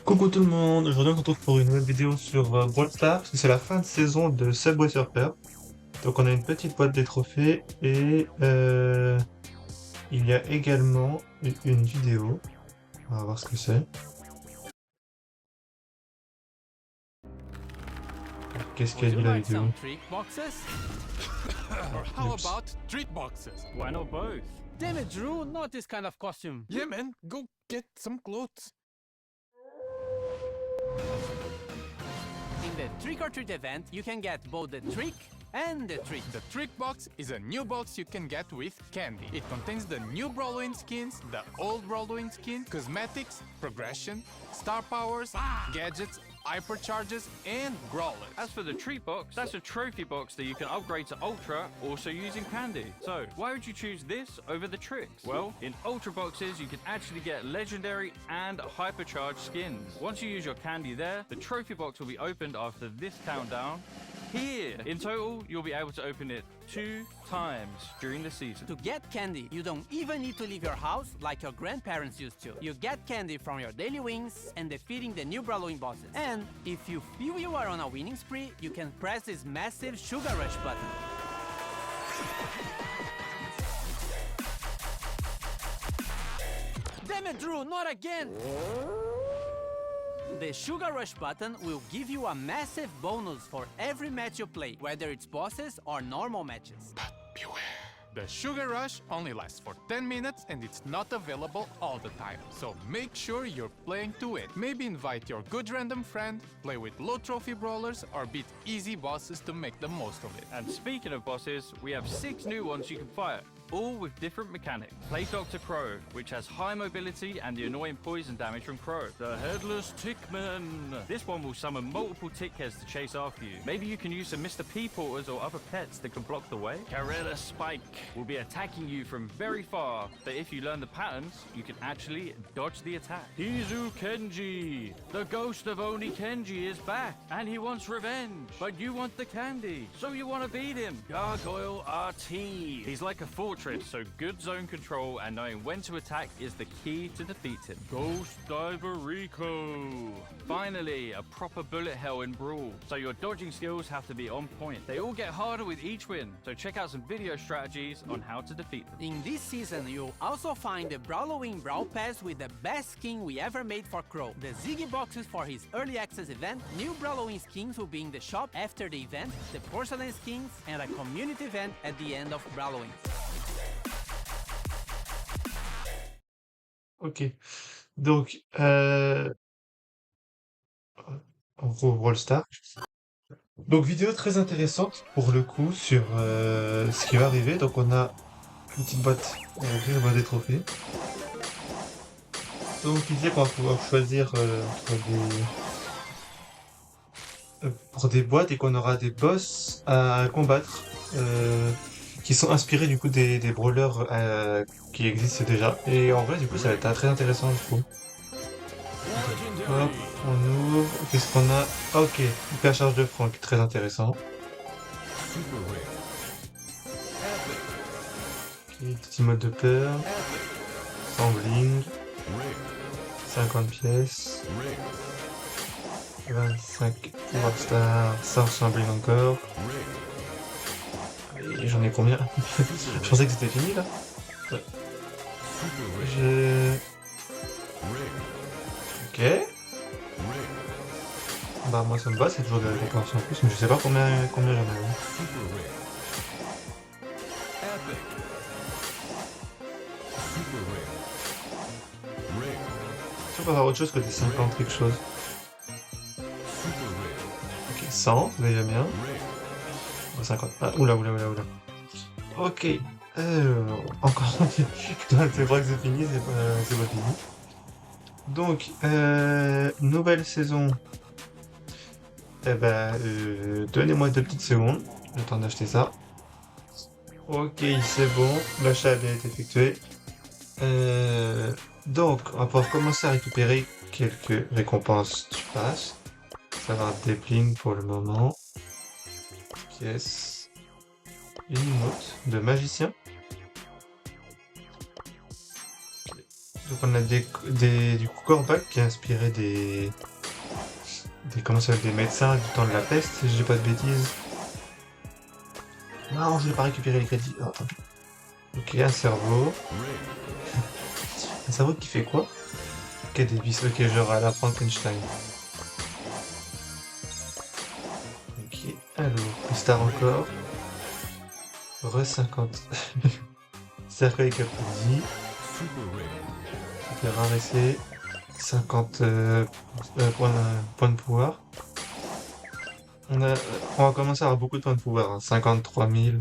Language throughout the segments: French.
Coucou tout le monde, aujourd'hui on se retrouve pour une nouvelle vidéo sur Brawl Stars, parce que c'est la fin de saison de Subway Surfer. Donc on a une petite boîte des trophées et il y a également une vidéo. On va voir ce que c'est. Alors, qu'est-ce Would qu'elle you dit la like some vidéo? trick boxes? Or how Oups. about treat boxes? Why not both? Damn it, Drew, not this kind of costume. Yeah, man, go get some clothes. In the trick or treat event, you can get both the trick and the treat. The Trick Box is a new box you can get with candy. It contains the new Brawloween skins, the old Brawloween skins, cosmetics, progression, star powers, gadgets, hypercharges, and brawlers. As for the treat box, that's a trophy box that you can upgrade to Ultra, also using candy. So, why would you choose this over the tricks? Well, in Ultra boxes, you can actually get legendary and hypercharged skins. Once you use your candy there, the trophy box will be opened after this countdown here. In total, you'll be able to open it 2 times during the season. To get candy, you don't even need to leave your house like your grandparents used to. You get candy from your daily wins and defeating the new Brawloween bosses. And if you feel you are on a winning spree, you can press this massive Sugar Rush button. Damn it, Drew, not again! The Sugar Rush button will give you a massive bonus for every match you play, whether it's bosses or normal matches. Beware. The Sugar Rush only lasts for 10 minutes and it's not available all the time. So make sure you're playing to it. Maybe invite your good random friend, play with low trophy brawlers, or beat easy bosses to make the most of it. And speaking of bosses, we have 6 new ones you can fight, all with different mechanics. Play Dr. Crow, which has high mobility and the annoying poison damage from Crow. The Headless Tickman. This one will summon multiple Tickheads to chase after you. Maybe you can use some Mr. P porters or other pets that can block the way. Carella Spike will be attacking you from very far, but if you learn the patterns, you can actually dodge the attack. Hizu Kenji. The ghost of Oni Kenji is back, and he wants revenge. But you want the candy, so you want to beat him. Gargoyle RT. He's like a fortress, so good zone control and knowing when to attack is the key to defeat him. Ghost Diver Rico. Finally, a proper bullet hell in Brawl, so your dodging skills have to be on point. They all get harder with each win, so check out some video strategies on how to defeat them. In this season, you'll also find the Brawloween Brawl Pass with the best skin we ever made for Crow. The Ziggy boxes for his early access event, new Brawloween skins will be in the shop after the event, the porcelain skins, and a community event at the end of Brawloween. Ok. Donc, en gros, Brawl Stars. Donc vidéo très intéressante pour le coup sur ce qui va arriver. Donc on a une petite boîte, on va ouvrir la boîte des trophées. Donc il disait qu'on va pouvoir choisir pour des boîtes et qu'on aura des boss à combattre qui sont inspirés du coup des brawlers qui existent déjà. Et en vrai du coup ça va être très intéressant je trouve. Hop, on ouvre. Qu'est-ce qu'on a? Ah, ok, hyper charge de Franck, très intéressant. Ok, petit mode de peur. Sans bling. 50 pièces. 25 Rockstar, sans bling encore. Et j'en ai combien? Je pensais que c'était fini là. Ouais. Ok. Bah moi ça me va, c'est toujours des récompenses en plus, mais je sais pas combien j'en ai. Si on peut avoir autre chose que des 50 quelque chose. Ok, 100, c'est déjà bien. 50. Ah, oula. Ok. Encore. C'est vrai que c'est fini, c'est pas fini. Donc, nouvelle saison. Eh ben, donnez-moi 2 petites secondes. J'ai le temps d'acheter ça. Ok, c'est bon. L'achat a bien été effectué. Donc, on va pouvoir commencer à récupérer quelques récompenses du pass. Ça va des blings pour le moment. Pièce. Une emote de magicien. Donc on a du Corbac qui est inspiré comment ça s'appelle, des médecins du temps de la peste, si je dis pas de bêtises. Non, je vais pas récupérer les crédits. Oh, tant pis. Ok, un cerveau. Un cerveau qui fait quoi? Ok, des vis. Ok, genre à la Frankenstein. Ok, alors, plus tard encore. Re 50. Cercueil Capuzzi. Super rare essai. 50 points de pouvoir. On va commencer à avoir beaucoup de points de pouvoir. Hein. 53 000.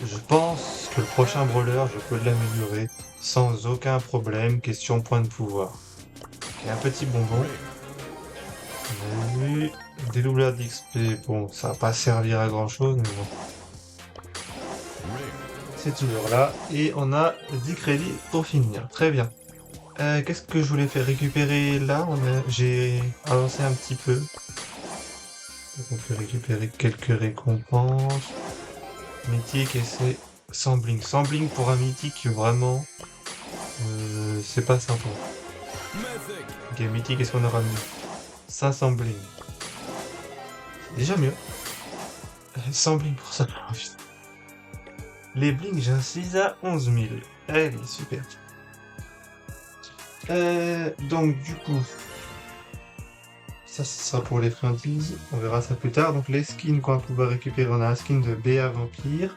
Je pense que le prochain brawler, je peux l'améliorer sans aucun problème. Question point de pouvoir. Ok, un petit bonbon. On a vu des doubleurs d'XP. Bon, ça va pas servir à grand chose, mais bon. C'est toujours là. Et on a 10 crédits pour finir. Très bien. Qu'est-ce que je voulais faire récupérer là? J'ai avancé un petit peu. Donc on peut récupérer quelques récompenses. Mythique et c'est sans bling. Sans bling pour un mythique, vraiment, c'est pas sympa. Ok, mythique, est-ce qu'on aura mieux? 500 bling. C'est déjà mieux. 100 bling pour ça. Oh, putain. Les bling, j'ai un 6 à 11 000. Allez, super. Donc du coup, ça ce sera pour les friandises, on verra ça plus tard. Donc les skins qu'on va pouvoir récupérer, on a un skin de BA Vampire,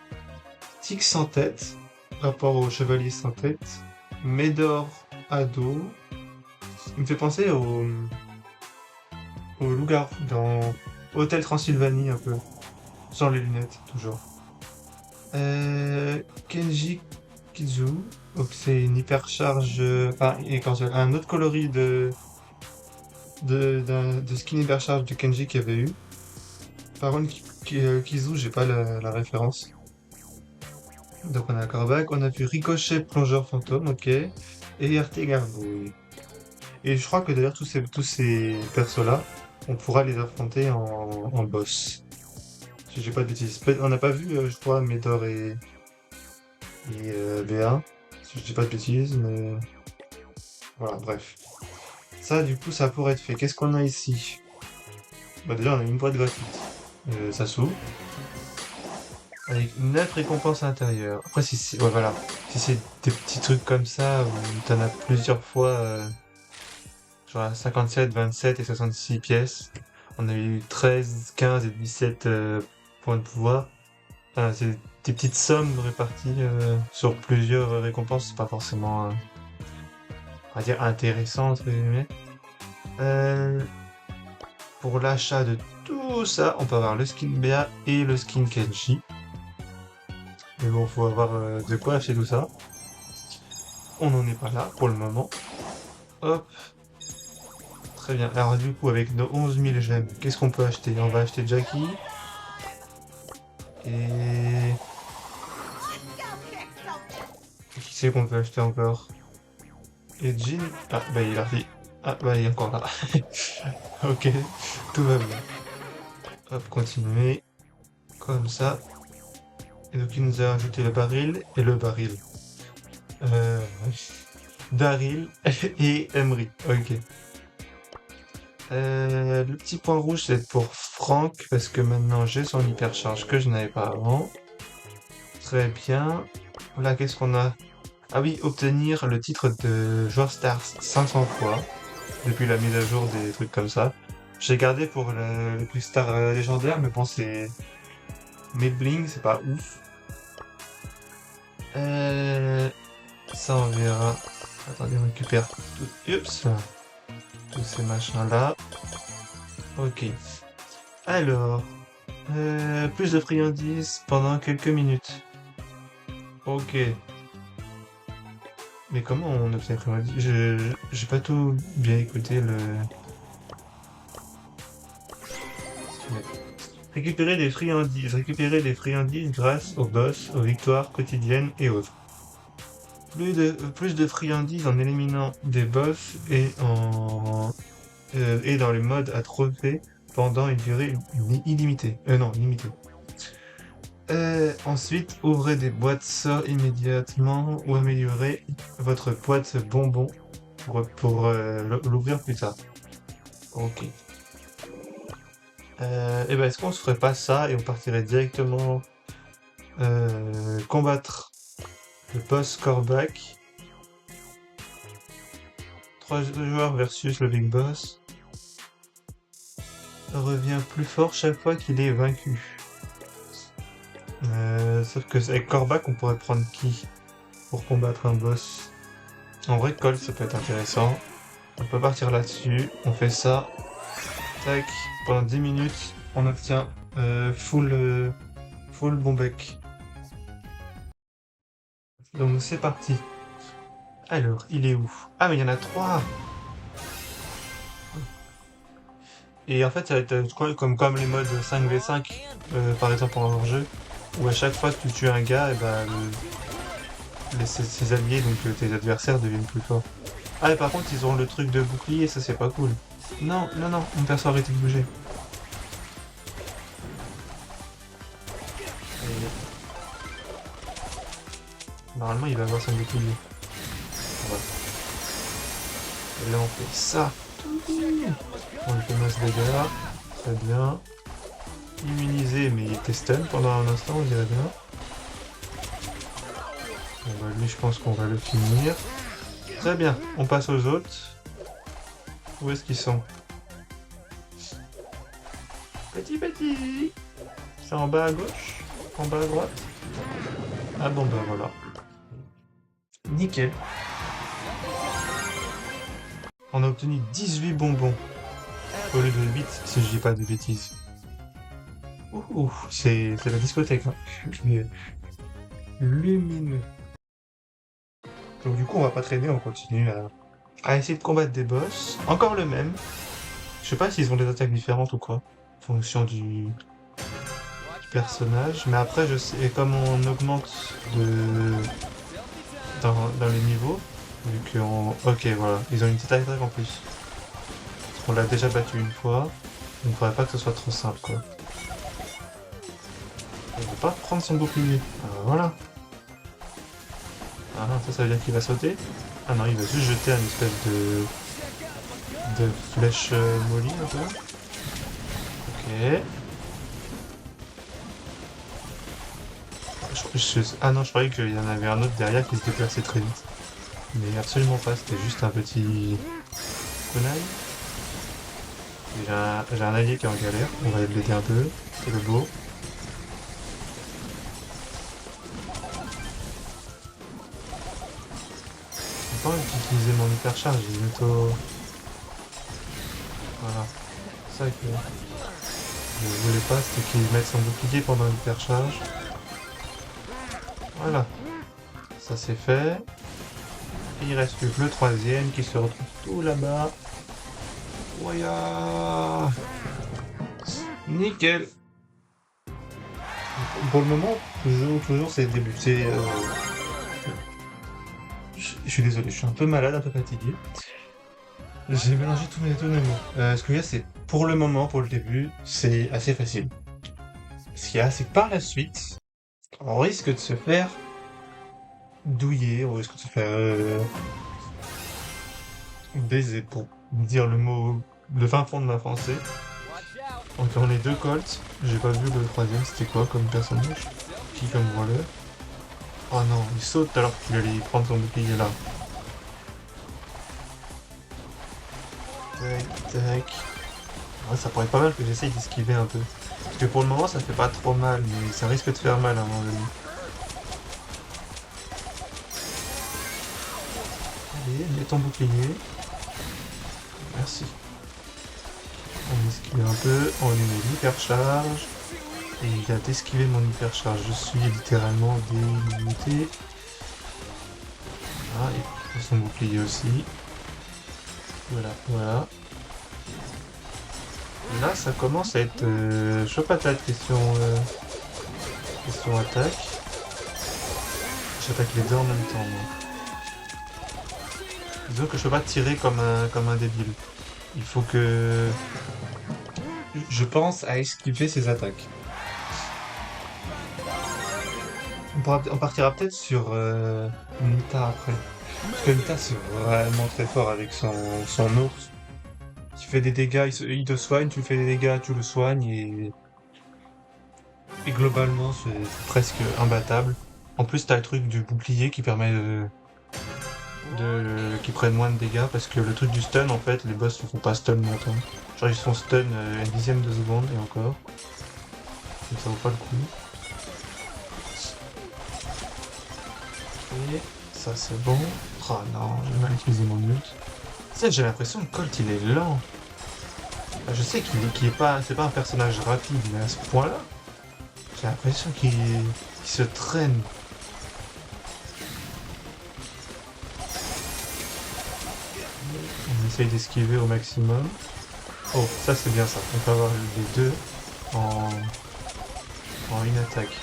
Tigre sans tête, rapport au chevalier sans tête, Médor ado, il me fait penser au loup-garou dans Hôtel Transylvanie un peu, sans les lunettes toujours. Kenji Kizu, donc c'est une hypercharge, enfin un autre coloris de skin hypercharge de Kenji qu'il y avait eu. Par contre, Kizu, j'ai pas la référence. Donc on a Corbac, on a vu Ricochet, Plongeur Fantôme, ok, et RT Gargouille. Et je crois que d'ailleurs tous ces persos-là, on pourra les affronter en boss. Si j'ai pas de bêtises. On n'a pas vu, je crois, Médor et BA, si je dis pas de bêtises, mais voilà, bref. Ça, du coup, ça pourrait être fait. Qu'est-ce qu'on a ici? Bah déjà, on a une boîte gratuite. Ça s'ouvre. Avec 9 récompenses à l'intérieur. Après, si c'est... Ouais, voilà. Si c'est des petits trucs comme ça, où t'en as plusieurs fois, genre 57, 27 et 66 pièces. On a eu 13, 15 et 17 points de pouvoir. Enfin, c'est des petites sommes réparties sur plusieurs récompenses. C'est pas forcément, on va dire, intéressant, entre guillemets. Pour l'achat de tout ça, on peut avoir le skin BA et le skin Kenji. Mais bon, faut avoir de quoi acheter tout ça. On n'en est pas là pour le moment. Hop. Très bien. Alors du coup, avec nos 11 000 gemmes, qu'est-ce qu'on peut acheter? On va acheter Jackie. Et... Qui c'est qu'on peut acheter encore? Et Jean. Ah, bah il a fait. Ah, bah il est encore là. Ok, tout va bien. Hop, continuer. Comme ça. Et donc il nous a ajouté le baril et le baril. Daryl et Emery. Ok. Le petit point rouge c'est pour Franck parce que maintenant j'ai son hypercharge que je n'avais pas avant. Très bien. Là qu'est-ce qu'on a? Ah oui, obtenir le titre de joueur star 500 fois depuis la mise à jour des trucs comme ça. J'ai gardé pour le plus star légendaire mais bon c'est... 1000 bling, c'est pas ouf. Ça on verra. Attendez, on récupère tous ces machins là. Ok. Alors, plus de friandises pendant quelques minutes. Ok. Mais comment on obtient les friandises? J'ai pas tout bien écouté le... Récupérer des friandises. Récupérer des friandises grâce aux boss, aux victoires quotidiennes et autres. Plus de friandises en éliminant des boss et dans les modes à trophée pendant une durée illimitée. Non, limitée. Ensuite, ouvrez des boîtes sorts immédiatement ou améliorez votre boîte bonbons pour l'ouvrir plus tard. Ok. Et ben, est-ce qu'on se ferait pas ça et on partirait directement combattre le boss Kor'bak? 3 joueurs versus le Big Boss. Revient plus fort chaque fois qu'il est vaincu. Sauf que avec Kor'bak, on pourrait prendre qui pour combattre un boss? En vrai, Colt, ça peut être intéressant. On peut partir là-dessus. On fait ça. Tac. Pendant 10 minutes, on obtient full Bombec. Donc c'est parti. Alors, il est où? Ah, mais il y en a 3. Et en fait, ça va être comme les modes 5v5, par exemple en hors-jeu, où à chaque fois que tu tues un gars, et ben, ses alliés, donc tes adversaires, deviennent plus forts. Ah, et par contre, ils ont le truc de bouclier, ça c'est pas cool. Non, non, non, mon perso arrête de bouger. Normalement, il va avoir son bouclier. Voilà. Et là, on fait ça. On lui fait masse dégâts. Très bien. Immunisé, mais il était stun pendant un instant, on dirait bien. Bon, bah, lui, je pense qu'on va le finir. Très bien. On passe aux autres. Où est-ce qu'ils sont? Petit. C'est en bas à gauche? En bas à droite? Ah bon, bah voilà. Nickel. On a obtenu 18 bonbons. Au lieu de 8, si je dis pas de bêtises. Ouh, c'est la discothèque, hein. Mais lumineux. Donc du coup, on va pas traîner, on continue à essayer de combattre des boss. Encore le même. Je sais pas s'ils ont des attaques différentes ou quoi. En fonction du personnage. Mais après, je sais, comme on augmente dans les niveaux, vu qu'on... Ok, voilà. Ils ont une petite attaque en plus. Parce qu'on l'a déjà battu une fois. Il ne faudrait pas que ce soit trop simple, quoi. Il va pas prendre son bouclier. Voilà. Ah, ça veut dire qu'il va sauter? Ah non, il va juste jeter une espèce de flèche molly, un peu. Ok. Ah non, je croyais qu'il y en avait un autre derrière qui se déplaçait très vite. Mais absolument pas, c'était juste un petit conaille. J'ai un allié qui est en galère, on va l'aider un peu, c'est le beau. J'ai pas envie d'utiliser mon hypercharge, j'ai bientôt... Voilà, c'est ça que je voulais pas, c'était qu'il mette son bouclier pendant l'hypercharge. Voilà, ça c'est fait. Et il reste plus que le troisième qui se retrouve tout là-bas. Ouaya! Nickel! Pour le moment, toujours c'est le début. Je suis désolé, je suis un peu malade, un peu fatigué. J'ai mélangé tous mes mots. Ce que je veux dire, c'est pour le moment, pour le début, c'est assez facile. Ce qu'il y a, c'est que par la suite, on risque de se faire douiller, on risque de se faire baiser, pour dire le fin fond de ma pensée. Donc on est 2 Colts, j'ai pas vu le troisième, c'était quoi comme personnage? Qui comme voleur? Oh non, il saute alors qu'il allait prendre son bouclier là. Tac, tac. Ouais, ça pourrait être pas mal que j'essaye d'esquiver un peu. Parce que pour le moment ça fait pas trop mal, mais ça risque de faire mal à un moment donné. Allez, mets ton bouclier. Merci. On esquive un peu, on lui met l'hypercharge. Et il a esquivé mon hypercharge. Je suis littéralement délimité. Ah, et son bouclier aussi. Voilà. Là, ça commence à être chaud patate question attaque. J'attaque les deux en même temps, moi. Disons que je peux pas tirer comme un débile. Il faut que... Je pense à esquiver ses attaques. On partira peut-être sur Nita après. Parce que Nita c'est vraiment très fort avec son ours. Tu fais des dégâts, il te soigne, tu fais des dégâts, tu le soignes et globalement c'est presque imbattable. En plus t'as le truc du bouclier qui permet qu'ils prennent moins de dégâts parce que le truc du stun en fait les boss ne font pas stun longtemps. Genre ils sont stun une dixième de seconde et encore. Donc ça vaut pas le coup. Et ça c'est bon. Oh non, j'ai mal utilisé mon ult. Ça j'ai l'impression que Colt il est lent. Je sais qu'il est pas, c'est pas un personnage rapide, mais à ce point-là, j'ai l'impression qu'il se traîne. On essaye d'esquiver au maximum. Oh, ça c'est bien ça. On peut avoir les deux en une attaque.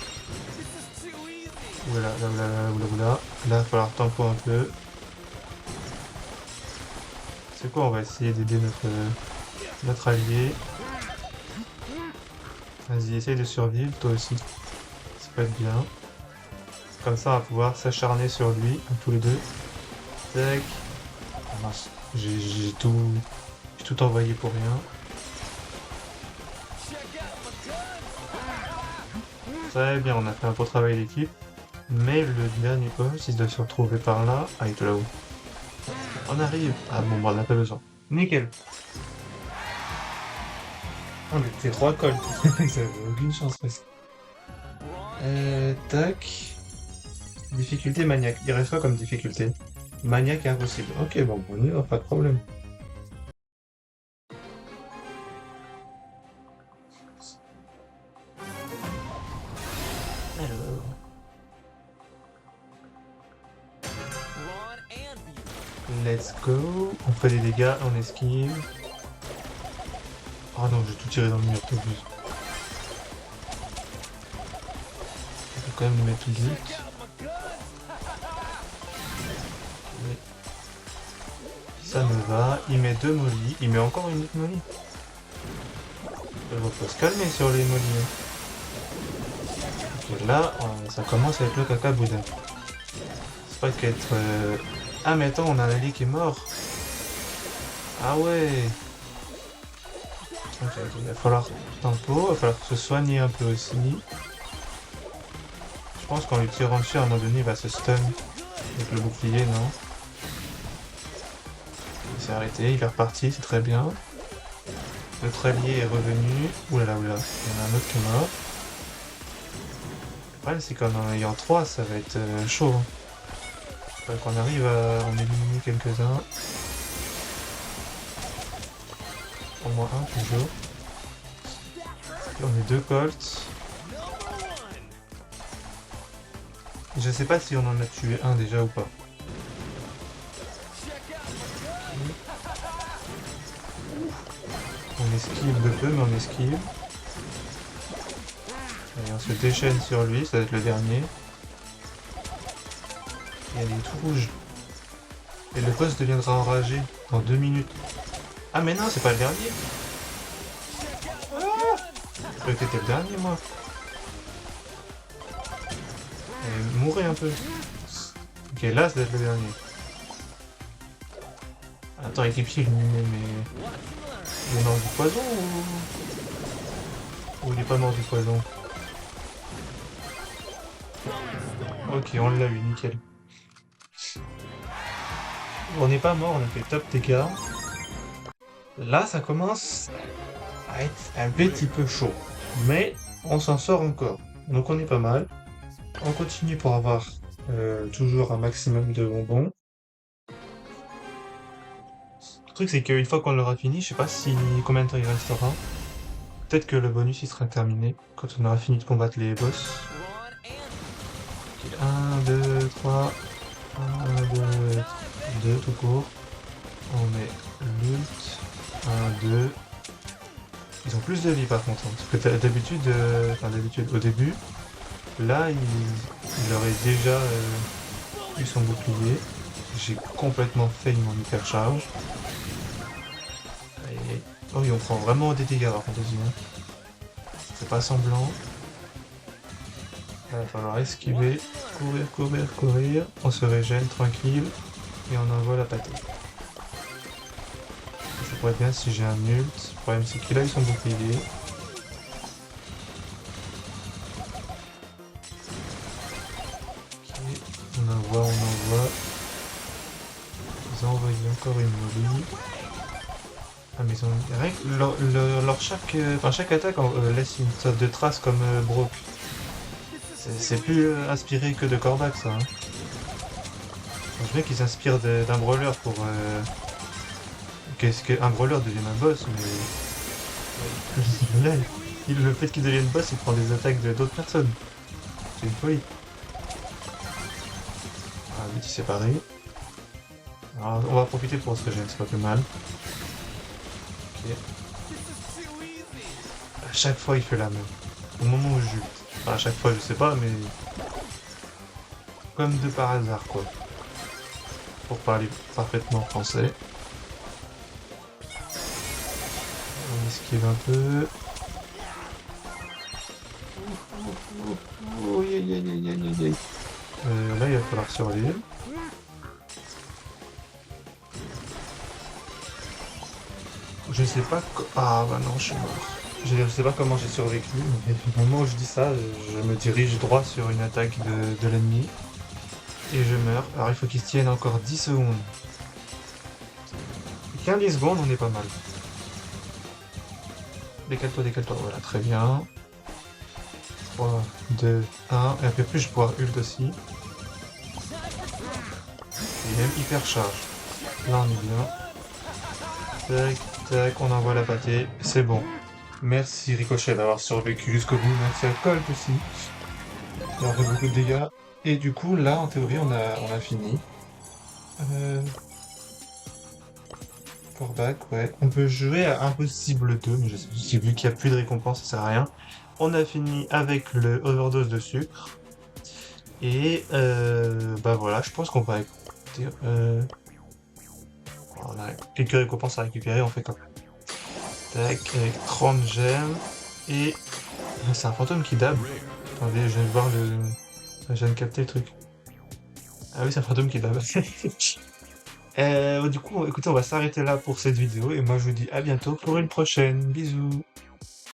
Oula, là, là, là, oula, oula. Là, il va falloir tempo un peu. C'est quoi, on va essayer d'aider notre allié. Vas-y, essaye de survivre, toi aussi. Ça peut être bien. Comme ça, on va pouvoir s'acharner sur lui, tous les deux. Tac. Ah, mince. J'ai tout envoyé pour rien. Très bien, on a fait un beau travail d'équipe. Mais le dernier boss, il doit se retrouver par là. Ah, il est tout là-haut. On arrive. Ah bon, on n'a pas besoin. Nickel. On était 3 colts. Ça avait aucune chance presque. Tac. Difficulté maniaque. Il reste quoi comme difficulté? Maniaque impossible. Ok, bon, on y va, pas de problème. Alors. Let's go. On fait des dégâts, on esquive. Oh non, j'ai tout tiré dans le mur, t'as vu. On peut quand même le mettre tout de suite. Oui. Ça me va. Il met 2 mollies. Il met encore une autre molly. Il faut se calmer sur les mollies. Ok, là, ça commence avec le caca boudin. C'est pas qu'être... Ah mais attends, on a un allié qui est mort. Ah ouais. Ok, il va falloir tempo, il va falloir se soigner un peu aussi. Je pense qu'en lui tirant dessus, à un moment donné, il va se stun avec le bouclier, non? Il s'est arrêté, il est reparti, c'est très bien. Notre allié est revenu. Oulala, oulala, il y en a un autre qui est mort. Le problème, c'est qu'en en ayant 3, ça va être chaud. Il faudrait qu'on arrive à en éliminer quelques-uns. Au moins un toujours. Et on est 2 colts. Je sais pas si on en a tué un déjà ou pas. On esquive de peu, mais on esquive. Et on se déchaîne sur lui, ça va être le dernier. Et il est tout rouge. Et le boss deviendra enragé dans 2 minutes. Ah mais non, c'est pas le dernier. Ah, je croyais que c'était le dernier, moi. Et mourir un peu. Ok, là, ça doit être le dernier. Attends, équipier, mais... Il est mort du poison ou il est pas mort du poison? Ok, on l'a eu, nickel. On n'est pas mort, on a fait top dégâts. Là, ça commence à être un petit peu chaud. Mais on s'en sort encore. Donc on est pas mal. On continue pour avoir toujours un maximum de bonbons. Le truc, c'est qu'une fois qu'on l'aura fini, je sais pas si combien de temps il restera. Peut-être que le bonus il sera terminé quand on aura fini de combattre les boss. 1, 2, 3, 1, 2, 2 tout court. On met l'ult. 1, 2. Ils ont plus de vie par contre. Hein, parce que d'habitude, au début, là, il aurait déjà eu son bouclier. J'ai complètement failli mon hypercharge. Et... Oh oui, on prend vraiment des dégâts par contre aussi. Hein. C'est pas semblant. Il va falloir esquiver, courir, courir, courir. On se régène tranquille et on envoie la pâtée. Ça pourrait être bien si j'ai un ult. Le problème c'est qu'il a eu son bouclier. Ok, on envoie, on envoie. Ils ont envoyé encore une molly. Ah mais ils ont... rien que chaque attaque laisse une sorte de trace comme Brock. C'est plus inspiré que de Kor'bak ça. Hein. Je veux qu'ils s'inspirent d'un brawler pour qu'un brawler devienne un boss, mais là, le fait qu'il devienne boss, il prend des attaques d'autres personnes. C'est une folie. Ah, vite séparé. Alors, on va profiter pour se régénérer, c'est pas plus mal. Ok. À chaque fois, il fait la même. Au moment où je jute. Enfin, à chaque fois, je sais pas, mais... comme de par hasard, quoi. Pour parler parfaitement français. On esquive un peu. Là, il va falloir survivre. Je sais pas... Ah bah non, je suis mort. Je sais pas comment j'ai survécu, mais au moment où je dis ça, je me dirige droit sur une attaque de l'ennemi. Et je meurs. Alors il faut qu'il se tienne encore 10 secondes. 15 secondes, on est pas mal. Décale-toi, décale-toi. Voilà, très bien. 3, 2, 1. Et après plus, je vais pouvoir ult aussi. Et même hyper charge. Là, on est bien. Tac, tac, on envoie la pâtée. C'est bon. Merci Ricochet d'avoir survécu jusqu'au bout. Merci à Colt aussi. Il a fait beaucoup de dégâts. Et du coup, là, en théorie, on a fini. Kor'bak, ouais. On peut jouer à Impossible 2, mais j'ai vu qu'il n'y a plus de récompense, ça sert à rien. On a fini avec le overdose de sucre. Et bah voilà, je pense qu'on va écouter. On a quelques récompenses à récupérer, on fait comme tac, avec 30 gemmes. Et c'est un fantôme qui dab. Attendez, je viens de voir le. Je viens de capter le truc. Ah oui, c'est un fantôme qui dab. Du coup, écoutez, on va s'arrêter là pour cette vidéo. Et moi, je vous dis à bientôt pour une prochaine. Bisous.